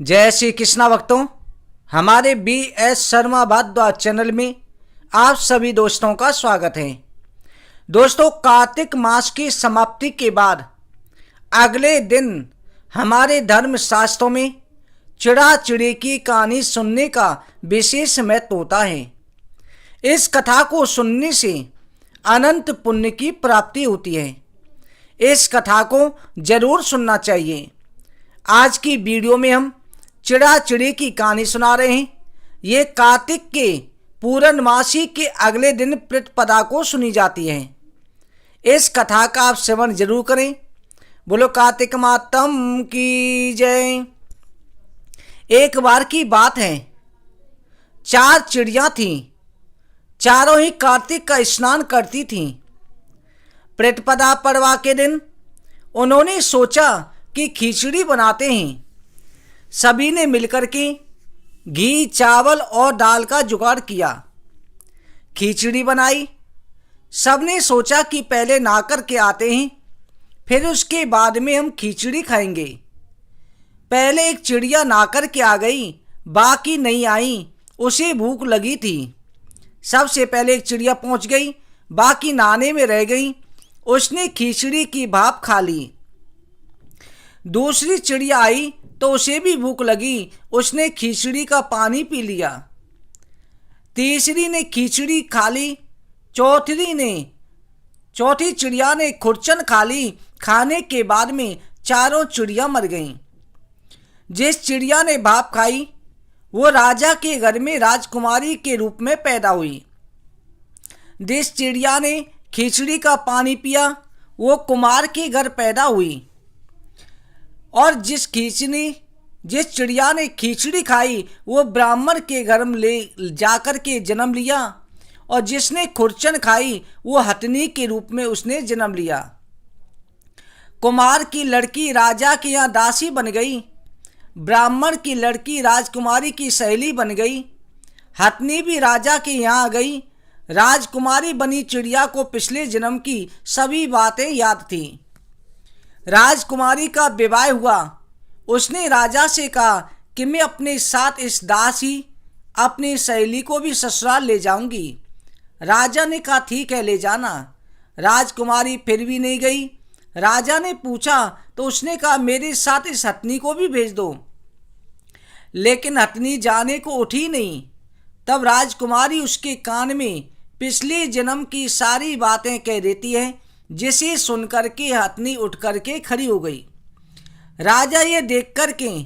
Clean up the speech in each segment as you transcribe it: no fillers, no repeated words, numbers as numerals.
जय श्री कृष्णा भक्तों, हमारे B S Sharma Bhardwaj channel में आप सभी दोस्तों का स्वागत है। दोस्तों, कार्तिक मास की समाप्ति के बाद अगले दिन हमारे धर्म शास्त्रों में चिड़ा चिड़ी की कहानी सुनने का विशेष महत्व होता है। इस कथा को सुनने से अनंत पुण्य की प्राप्ति होती है। इस कथा को जरूर सुनना चाहिए। आज की वीडियो में हम चिड़ा चिड़ी की कहानी सुना रहे हैं। ये कार्तिक के पूर्णमासी के अगले दिन प्रतिपदा को सुनी जाती है। इस कथा का आप श्रवण जरूर करें। बोलो कार्तिक मातम की जय। एक बार की बात है, 4 चिड़ियां थीं। चारों ही कार्तिक का स्नान करती थीं। प्रतिपदा पड़वा के दिन उन्होंने सोचा कि खिचड़ी बनाते हैं। सभी ने मिलकर के घी, चावल और दाल का जुगाड़ किया। खिचड़ी बनाई। सबने सोचा कि पहले नहा कर के आते हैं, फिर उसके बाद में हम खिचड़ी खाएंगे। पहले एक चिड़िया नहा कर के आ गई, बाकी नहीं आई। उसे भूख लगी थी। सबसे पहले एक चिड़िया पहुंच गई, बाकी नहाने में रह गई। उसने खिचड़ी की भाप खा ली। दूसरी चिड़िया आई तो उसे भी भूख लगी। उसने खिचड़ी का पानी पी लिया। तीसरी ने खिचड़ी खा ली। चौथी चिड़िया ने खुरचन खा ली। खाने के बाद में चारों चिड़िया मर गईं। जिस चिड़िया ने भाप खाई वो राजा के घर में राजकुमारी के रूप में पैदा हुई। जिस चिड़िया ने खिचड़ी का पानी पिया वो कुमार के घर पैदा हुई। और जिस चिड़िया ने खिचड़ी खाई वो ब्राह्मण के घर में ले जाकर के जन्म लिया। और जिसने खुरचन खाई वो हथनी के रूप में उसने जन्म लिया। कुमार की लड़की राजा के यहाँ दासी बन गई। ब्राह्मण की लड़की राजकुमारी की सहेली बन गई। हथनी भी राजा के यहाँ आ गई। राजकुमारी बनी चिड़िया को पिछले जन्म की सभी बातें याद थीं। राजकुमारी का विवाह हुआ। उसने राजा से कहा कि मैं अपने साथ इस दासी अपनी सहेली को भी ससुराल ले जाऊंगी। राजा ने कहा ठीक है, ले जाना। राजकुमारी फिर भी नहीं गई। राजा ने पूछा तो उसने कहा मेरे साथ इस हथनी को भी भेज दो। लेकिन हथनी जाने को उठी नहीं। तब राजकुमारी उसके कान में पिछले जन्म की सारी बातें कह देती है, जिसे सुनकर के हथनी उठ करके खड़ी हो गई। राजा ये देख कर के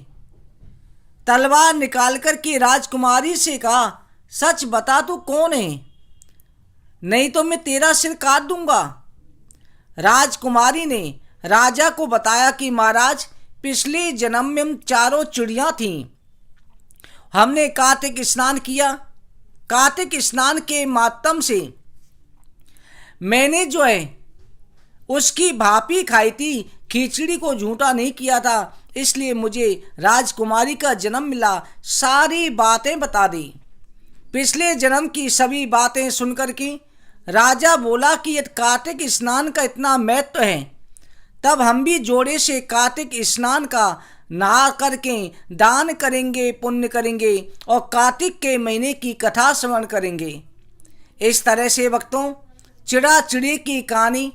तलवार निकाल कर के राजकुमारी से कहा सच बता तू कौन है, नहीं तो मैं तेरा सिर काट दूंगा। राजकुमारी ने राजा को बताया कि महाराज पिछले जन्म में हम चारों चिड़िया थीं। हमने कार्तिक स्नान किया। कार्तिक स्नान के माध्यम से मैंने जो है उसकी भापी खाई थी। खिचड़ी को झूठा नहीं किया था, इसलिए मुझे राजकुमारी का जन्म मिला। सारी बातें बता दी। पिछले जन्म की सभी बातें सुनकर के राजा बोला कि यदि कार्तिक स्नान का इतना महत्व है तब हम भी जोड़े से कार्तिक स्नान का नहा करके दान करेंगे, पुण्य करेंगे और कार्तिक के महीने की कथा श्रवण करेंगे। इस तरह से भक्तों, चिड़ा चिड़ी की कहानी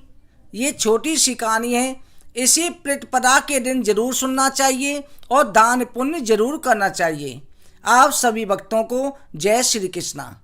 ये छोटी सी कहानी है। इसे प्रतिपदा के दिन जरूर सुनना चाहिए और दान पुण्य जरूर करना चाहिए। आप सभी भक्तों को जय श्री कृष्णा।